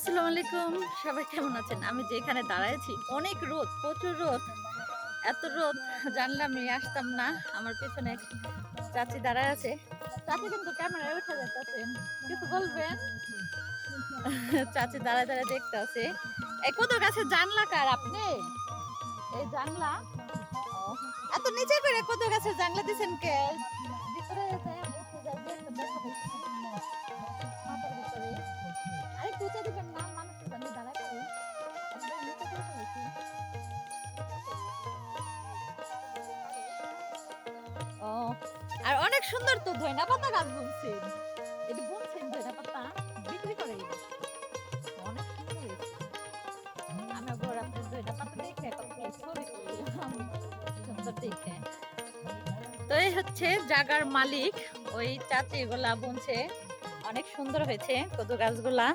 আসসালামু আলাইকুম, সবাই কেমন আছেন? আমি যেখানে দাঁড়াইছি অনেক রোদ, প্রচুর রোদ। এত রোদ জানলে আমি আসতাম না। আমার পেছনে এক চাচি দাঁড়ায় আছে। চাচি কিন্তু ক্যামেরায় উঠে যাইতাছেন। কিছু বলবেন? চাচি দাঁড়ায় দাঁড়ায় দেখতে আছে। এই কত গাছের জানলা কার আপনি? এই জানলা? ও, এত নিচে করে কত গাছের জানলা দিছেন কে? ভিতরে যাইয়া বসে যাই যে একটা দেখা পাইছি মাথার ভিতরে। আরেকটু উঁচা দিবেন না, মানুষ তো জানি দাঁড়ায় পড়ে। একদম নিচে করে ফেলেছি। ও, আর অনেক সুন্দর তো ধইনা পাতা গাছ বুনছেন। এটা বুনছেন ধইনা পাতা বিক্রি করে এটা। অনেক সুন্দর হয়েছে। আমি আবার আপনার ধইনা পাতা দেখে কতগুলো ছবি তুললাম সুন্দর দেখে। তো এই হচ্ছে জাগার মালিক, ওই চাচি এগুলা বুনছে। অনেক সুন্দর হয়েছে কদু গাছগুলা।